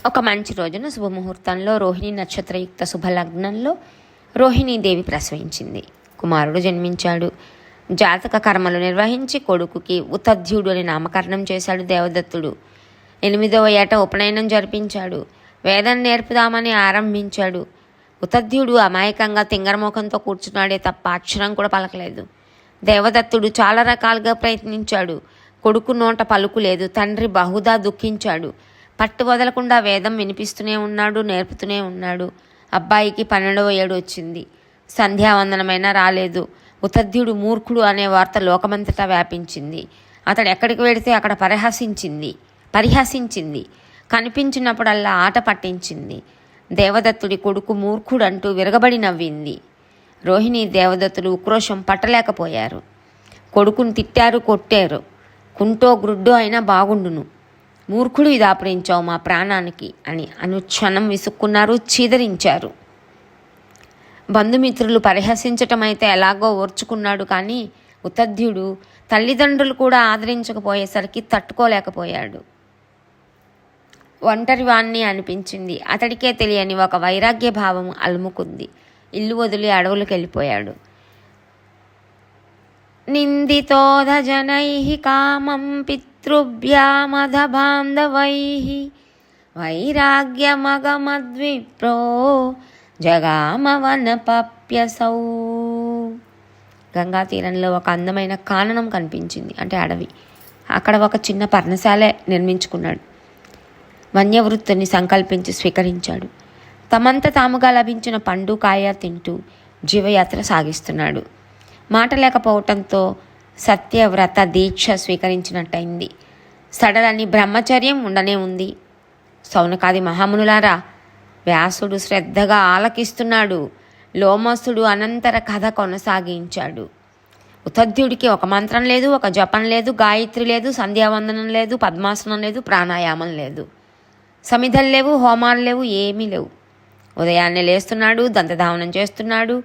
ఒక మంచి రోజున శుభముహూర్తంలో రోహిణి నక్షత్రయుక్త శుభలగ్నంలో రోహిణీదేవి ప్రసవించింది. కుమారుడు జన్మించాడు. జాతక కర్మలు నిర్వహించి కొడుకుకి ఉతధ్యుడు అని నామకరణం చేశాడు దేవదత్తుడు. 8వ ఏట ఉపనయనం జరిపించాడు. వేదం నేర్పుదామని ఆరంభించాడు. ఉతధ్యుడు అమాయకంగా తింగరముఖంతో కూర్చున్నాడే తప్ప అక్షరం కూడా పలకలేదు. దేవదత్తుడు చాలా రకాలుగా ప్రయత్నించాడు. కొడుకు నోట పలుకు లేదు. తండ్రి బహుదా దుఃఖించాడు. పట్టు వదలకుండా వేదం వినిపిస్తూనే ఉన్నాడు, నేర్పుతూనే ఉన్నాడు. అబ్బాయికి 12వ ఏడు వచ్చింది. సంధ్యావందనమైనా రాలేదు. ఉతధ్యుడు మూర్ఖుడు అనే వార్త లోకమంతటా వ్యాపించింది. అతడు ఎక్కడికి వెడితే అక్కడ పరిహసించింది. కనిపించినప్పుడల్లా ఆట పట్టించింది. దేవదత్తుడి కొడుకు మూర్ఖుడంటూ విరగబడి నవ్వింది. రోహిణి దేవదత్తులు ఉక్రోషం పట్టలేకపోయారు. కొడుకుని తిట్టారు, కొట్టారు. కుంటో గ్రుడ్డో అయినా బాగుండును, మూర్ఖుడు ఇదాపరించావు మా ప్రాణానికి అని అనుక్షణం విసుక్కున్నారు, చీదరించారు. బంధుమిత్రులు పరిహసించటమైతే ఎలాగో ఓర్చుకున్నాడు. కానీ ఉతధ్యుడు తల్లిదండ్రులు కూడా ఆదరించకపోయేసరికి తట్టుకోలేకపోయాడు. ఒంటరివాణ్ణి అనిపించింది. అతడికే తెలియని ఒక వైరాగ్య భావం అలుముకుంది. ఇల్లు వదిలి అడవులకు వెళ్ళిపోయాడు. నిందితోధ జనై కామం పితృభ్యామధ బాంధవై వైరాగ్యమగమద్విప్రో జగామవనపప్యసౌ. గంగా తీరంలో ఒక అందమైన కాననం కనిపించింది, అంటే అడవి. అక్కడ ఒక చిన్న పర్ణశాల నిర్మించుకున్నాడు. వన్యవృత్తిని సంకల్పించి స్వీకరించాడు. తమంత తాముగా లభించిన పండు కాయ తింటూ జీవయాత్ర సాగిస్తున్నాడు. మాట లేకపోవటంతో సత్యవ్రత దీక్ష స్వీకరించినట్టయింది. సడలని బ్రహ్మచర్యం ఉండనే ఉంది. సౌనకాది మహామునులారా, వ్యాసుడు శ్రద్ధగా ఆలకిస్తున్నాడు. లోమసుడు అనంతర కథ కొనసాగించాడు. ఉతధ్యుడికి ఒక మంత్రం లేదు, ఒక జపం లేదు, గాయత్రి లేదు, సంధ్యావందనం లేదు, పద్మాసనం లేదు, ప్రాణాయామం లేదు, సమిధలు లేవు, హోమాలు లేవు, ఏమీ లేవు. ఉదయాన్నే లేస్తున్నాడు, దంతధావనం చేస్తున్నాడు,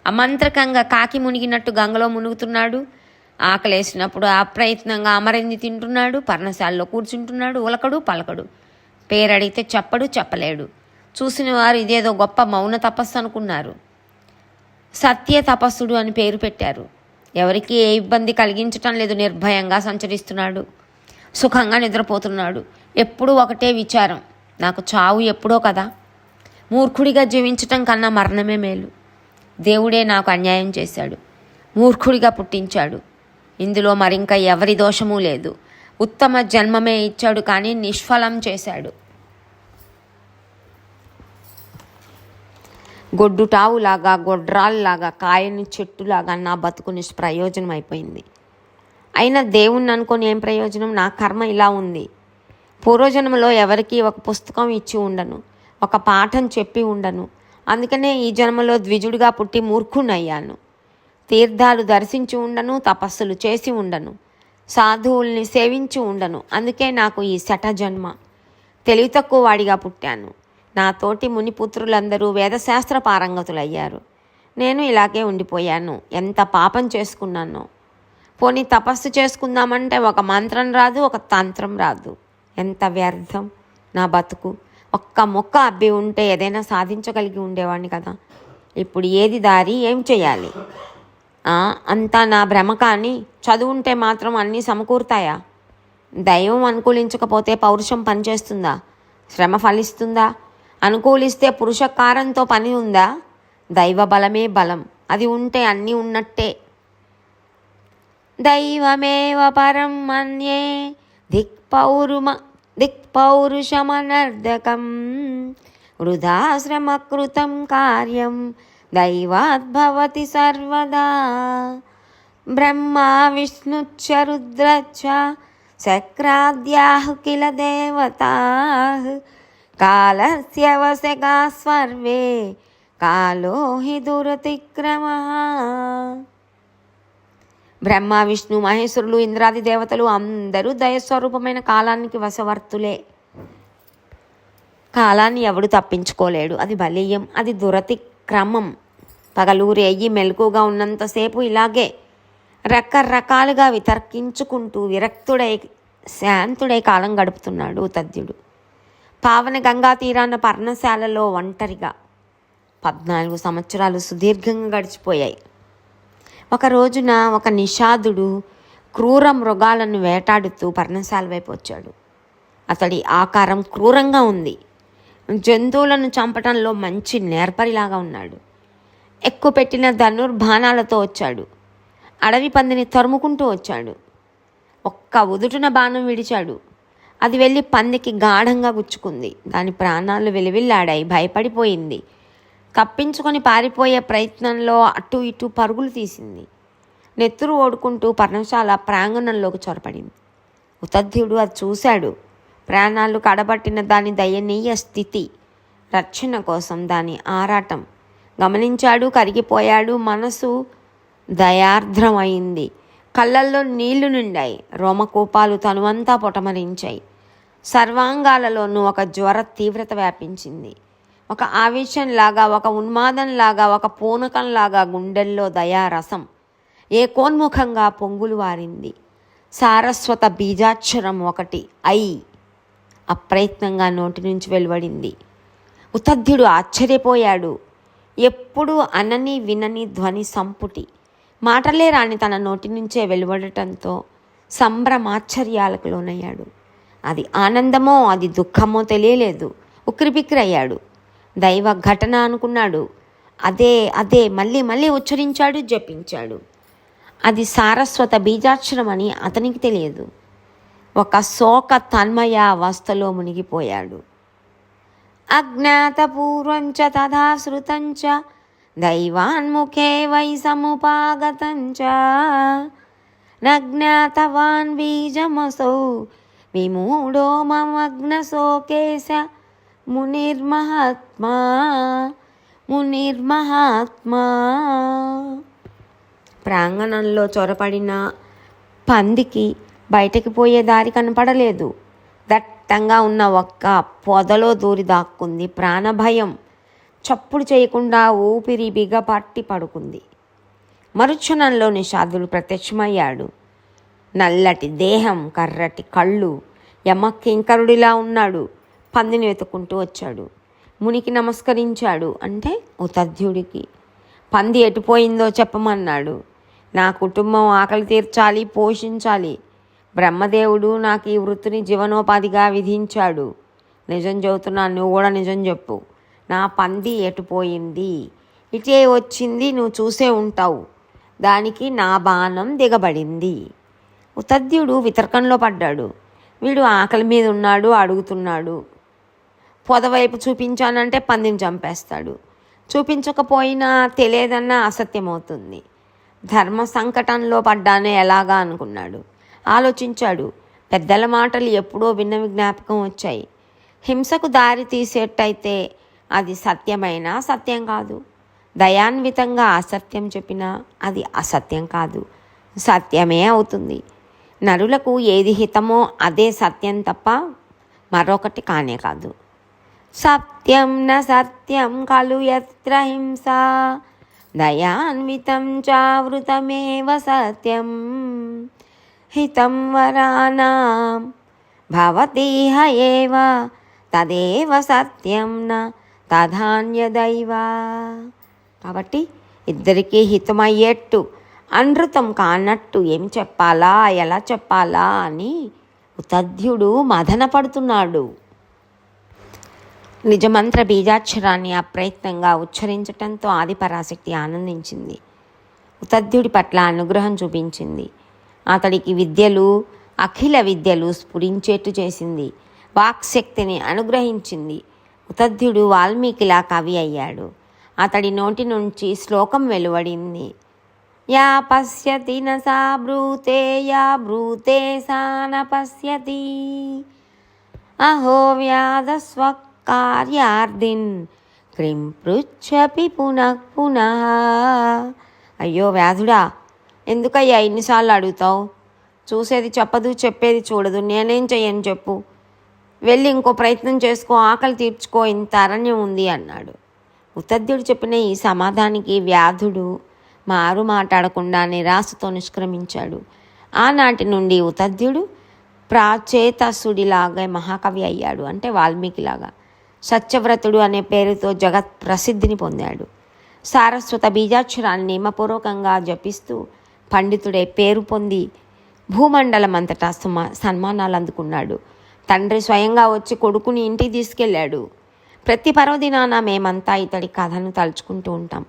అమంత్రకంగా కాకి మునిగినట్టు గంగలో మునుగుతున్నాడు. ఆకలేసినప్పుడు అప్రయత్నంగా అమరింది తింటున్నాడు. పర్ణశాలలో కూర్చుంటున్నాడు. ఉలకడు పలకడు. పేరడిగితే చెప్పడు, చెప్పలేడు. చూసిన వారు ఇదేదో గొప్ప మౌన తపస్సు అనుకున్నారు. సత్య తపస్సుడు అని పేరు పెట్టారు. ఎవరికి ఏ ఇబ్బంది కలిగించటం లేదు. నిర్భయంగా సంచరిస్తున్నాడు. సుఖంగా నిద్రపోతున్నాడు. ఎప్పుడూ ఒకటే విచారం, నాకు చావు ఎప్పుడో కదా. మూర్ఖుడిగా జీవించటం కన్నా మరణమే మేలు. దేవుడే నాకు అన్యాయం చేశాడు. మూర్ఖుడిగా పుట్టించాడు. ఇందులో మరింక ఎవరి దోషమూ లేదు. ఉత్తమ జన్మమే ఇచ్చాడు, కానీ నిష్ఫలం చేశాడు. గొడ్డుటావులాగా, గొడ్రాల్లాగా, కాయని చెట్టులాగా నా బతుకు నిష్ప్రయోజనం అయిపోయింది. అయినా దేవుణ్ణి అనుకొని ఏం ప్రయోజనం? నా కర్మ ఇలా ఉంది. పూర్వజన్మలో ఎవరికి ఒక పుస్తకం ఇచ్చి ఉండను, ఒక పాఠం చెప్పి ఉండను. అందుకనే ఈ జన్మలో ద్విజుడిగా పుట్టి మూర్ఖునయ్యాను. తీర్థాలు దర్శించి ఉండను, తపస్సులు చేసి ఉండను, సాధువుల్ని సేవించి ఉండను. అందుకే నాకు ఈ శట జన్మ. తెలివి తక్కువ వాడిగా పుట్టాను. నా తోటి మునిపుత్రులందరూ వేదశాస్త్ర పారంగతులయ్యారు. నేను ఇలాగే ఉండిపోయాను. ఎంత పాపం చేసుకున్నానో. పోనీ తపస్సు చేసుకుందామంటే ఒక మంత్రం రాదు, ఒక తంత్రం రాదు. ఎంత వ్యర్థం నా బతుకు. ఒక్క మొక్క అబ్బి ఉంటే ఏదైనా సాధించగలిగి ఉండేవాడిని కదా. ఇప్పుడు ఏది దారి, ఏం చేయాలి? అంతా నా భ్రమ. కానీ చదువుంటే మాత్రం అన్నీ సమకూరుతాయా? దైవం అనుకూలించకపోతే పౌరుషం పనిచేస్తుందా? శ్రమ ఫలిస్తుందా? అనుకూలిస్తే పురుషకారంతో పని ఉందా? దైవ బలమే బలం. అది ఉంటే అన్నీ ఉన్నట్టే. దైవమేవ పరం మన్యే దిక్పౌరుషమనర్ధకం వృధాశ్రమకృతం కార్యం దైవాద్భవతి సర్వదా. బ్రహ్మా విష్ణుచ్చ రుద్రచ్చ శక్రాద్యాః కిల దేవతాః కాలస్య వశగా సర్వే కాలో హి దురతిక్రమః. బ్రహ్మ, విష్ణు, మహేశ్వరులు, ఇంద్రాది దేవతలు అందరూ దయస్వరూపమైన కాలానికి వశవర్తులే. కాలాన్ని ఎవడు తప్పించుకోలేడు. అది బలీయం, అది దురతిక్రమం. పగలు రేయి మెలకుగా ఉన్నంతసేపు ఇలాగే రకరకాలుగా వితర్కించుకుంటూ విరక్తుడై శాంతుడై కాలం గడుపుతున్నాడు ఉతధ్యుడు. పావన గంగా తీరాన పర్ణశాలలో ఒంటరిగా 14 సంవత్సరాలు సుదీర్ఘంగా గడిచిపోయాయి. ఒక రోజున ఒక నిషాదుడు క్రూర మృగాలను వేటాడుతూ పర్ణశాల వైపు వచ్చాడు. అతడి ఆకారం క్రూరంగా ఉంది. జంతువులను చంపటంలో మంచి నేర్పరిలాగా ఉన్నాడు. ఎక్కుపెట్టిన ధనుర్బాణాలతో వచ్చాడు. అడవి పందిని తరుముకుంటూ వచ్చాడు. ఒక్క ఉదుటున బాణం విడిచాడు. అది వెళ్ళి పందికి గాఢంగా గుచ్చుకుంది. దాని ప్రాణాలు వెలివిల్లాడాయి. భయపడిపోయింది. తప్పించుకొని పారిపోయే ప్రయత్నంలో అటు ఇటు పరుగులు తీసింది. నెత్తురు ఓడుకుంటూ పర్ణశాల ప్రాంగణంలోకి చొరపడింది. ఉతధ్యుడు అది చూశాడు. ప్రాణాలు కడబట్టిన దాని దయనీయ స్థితి, రక్షణ కోసం దాని ఆరాటం గమనించాడు. కరిగిపోయాడు. మనసు దయార్ద్రమైంది. కళ్ళల్లో నీళ్లు నిండాయి. రోమకూపాలు తనువంతా పొటమరించాయి. సర్వాంగాలలోనూ ఒక జ్వర తీవ్రత వ్యాపించింది. ఒక ఆవేశంలాగా, ఒక ఉన్మాదంలాగా, ఒక పూనకంలాగా గుండెల్లో దయారసం ఏకోన్ముఖంగా పొంగులు వారింది. సారస్వత బీజాక్షరం ఒకటి ఐ అప్రయత్నంగా నోటి నుంచి వెలువడింది. ఉతధ్యుడు ఆశ్చర్యపోయాడు. ఎప్పుడు అనని వినని ధ్వని సంపుటి, మాటలే రాని తన నోటి నుంచే వెలువడటంతో సంభ్రమాశ్చర్యాలకు లోనయ్యాడు. అది ఆనందమో అది దుఃఖమో తెలియలేదు. ఉక్కిరిబిక్కిరయ్యాడు. దైవ ఘటన అనుకున్నాడు. అదే అదే మళ్ళీ మళ్ళీ ఉచ్చరించాడు, జపించాడు. అది సారస్వత బీజాక్షరం అని అతనికి తెలియదు. ఒక శోక తన్మయ అవస్థలో మునిగిపోయాడు. అజ్ఞాతపూర్వంచ తథా శృతంచ దైవాన్ముఖే వై సముపాగతంచ నజ్ఞాతవాన్ బీజమసౌ విమూఢో మమగ్నశోకేశ మునిర్మహాత్మా మునిర్మహాత్మా. ప్రాంగణంలో చొరపడిన పందికి బయటకు పోయే దారి కనపడలేదు. దట్టంగా ఉన్న ఒక్క పొదలో దూరి దాక్కుంది. ప్రాణభయం. చప్పుడు చేయకుండా ఊపిరి బిగపట్టి పడుకుంది. మరుక్షణంలో నిషాదుడు ప్రత్యక్షమయ్యాడు. నల్లటి దేహం, కర్రటి కళ్ళు, యమకింకరుడిలా ఉన్నాడు. పందిని వెతుక్కుంటూ వచ్చాడు. మునికి నమస్కరించాడు. అంటే ఉతధ్యుడికి. పంది ఎటుపోయిందో చెప్పమన్నాడు. నా కుటుంబం ఆకలి తీర్చాలి, పోషించాలి. బ్రహ్మదేవుడు నాకు ఈ వృత్తిని జీవనోపాధిగా విధించాడు. నిజం చెబుతున్నాను, నువ్వు కూడా నిజం చెప్పు. నా పంది ఎటుపోయింది? ఇటే వచ్చింది, నువ్వు చూసే ఉంటావు. దానికి నా బాణం దిగబడింది. ఉతధ్యుడు వితర్కంలో పడ్డాడు. వీడు ఆకలి మీద ఉన్నాడు, అడుగుతున్నాడు. పొదవైపు చూపించానంటే పందిని చంపేస్తాడు. చూపించకపోయినా తెలియదన్నా అసత్యమవుతుంది. ధర్మ సంకటంలో పడ్డానే ఎలాగా అనుకున్నాడు. ఆలోచించాడు. పెద్దల మాటలు ఎప్పుడో విన్నవి జ్ఞాపకం వచ్చాయి. హింసకు దారి తీసేటైతే అది సత్యమైనా సత్యం కాదు. దయాన్వితంగా అసత్యం చెప్పినా అది అసత్యం కాదు, సత్యమే అవుతుంది. నరులకు ఏది హితమో అదే సత్యం తప్ప మరొకటి కానే కాదు. సత్యం న సత్యం ఖలు యత్ర హింసా దయాన్వితం చావృతమేవ సత్యం హితం వరానాం భవతీహ ఏవ తదేవ సత్యం న తథాన్యదైవ. కాబట్టి ఇద్దరికీ హితమయ్యేట్టు, అనృతం కానట్టు ఏమి చెప్పాలా, ఎలా చెప్పాలా అని ఉతధ్యుడు మదన పడుతున్నాడు. నిజమంత్ర బీజాక్షరాన్ని అప్రయత్నంగా ఉచ్చరించటంతో ఆదిపరాశక్తి ఆనందించింది. ఉతధ్యుడి పట్ల అనుగ్రహం చూపించింది. అతడికి విద్యలు, అఖిల విద్యలు స్ఫురించేట్టు చేసింది. వాక్శక్తిని అనుగ్రహించింది. ఉతధ్యుడు వాల్మీకిలా కవి అయ్యాడు. అతడి నోటి నుంచి శ్లోకం వెలువడింది. యా పశ్యతి న సా బ్రూతే, యా బ్రూతే సా న పశ్యతి, అహో వ్యాధస్వకార్యార్థిన్ క్రిం పృచ్చపి పునః పునః. అయ్యో వ్యాధుడా, ఎందుకయ్యా ఇన్నిసార్లు అడుగుతావు? చూసేది చెప్పదు, చెప్పేది చూడదు. నేనేం చెయ్యను చెప్పు. వెళ్ళి ఇంకో ప్రయత్నం చేసుకో, ఆకలి తీర్చుకో, ఇంత అరణ్యం ఉంది అన్నాడు. ఉతధ్యుడు చెప్పిన ఈ సమాధానికి వ్యాధుడు మారు మాట్లాడకుండా నిరాశతో నిష్క్రమించాడు. ఆనాటి నుండి ఉతధ్యుడు ప్రాచేతసుడిలాగా మహాకవి అయ్యాడు, అంటే వాల్మీకిలాగా. సత్యవ్రతుడు అనే పేరుతో జగత్ ప్రసిద్ధిని పొందాడు. సారస్వత బీజాక్షరాన్ని నియమపూర్వకంగా జపిస్తూ పండితుడే పేరు పొంది భూమండలం అంతటా సన్మానాలు అందుకున్నాడు. తండ్రి స్వయంగా వచ్చి కొడుకుని ఇంటికి తీసుకెళ్ళాడు. ప్రతి పర్వదినాన మేమంతా ఇతడి కథను తలుచుకుంటూ ఉంటాం,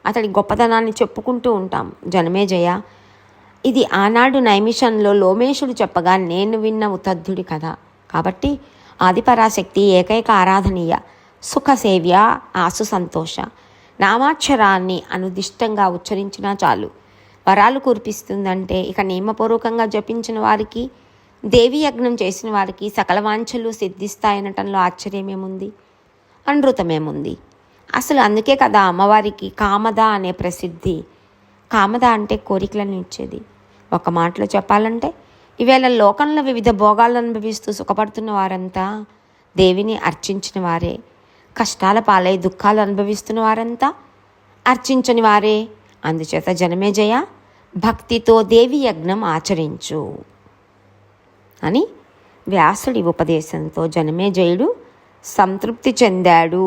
అతడి గొప్పతనాన్ని చెప్పుకుంటూ ఉంటాం. జనమేజయ, ఇది ఆనాడు నైమిషంలో లోమేశుడు చెప్పగా నేను విన్న ఉతద్ధుడి కథ. కాబట్టి ఆదిపరాశక్తి ఏకైక ఆరాధనీయ, సుఖసేవ్య, ఆసు సంతోష నామాక్షరాన్ని అనుదిష్టంగా ఉచ్చరించినా చాలు వరాలు కురిపిస్తుందంటే ఇక నియమపూర్వకంగా జపించిన వారికి, దేవి యజ్ఞం చేసిన వారికి సకల వాంఛలు సిద్ధిస్తాయనటంలో ఆశ్చర్యమేముంది, అనృతమేముంది. అసలు అందుకే కదా అమ్మవారికి కామద అనే ప్రసిద్ధి. కామద అంటే కోరికలను ఇచ్చేది. ఒక మాటలో చెప్పాలంటే ఈవేళ లోకంలో వివిధ భోగాలను అనుభవిస్తూ సుఖపడుతున్న వారంతా దేవిని అర్చించిన వారే, కష్టాల పాలై దుఃఖాలు అనుభవిస్తున్న వారంతా అర్చించని వారే. అందుచేత జనమేజయ, భక్తితో దేవి యజ్ఞం ఆచరించు అని వ్యాసుడి ఉపదేశంతో జనమేజయుడు సంతృప్తి చెందాడు.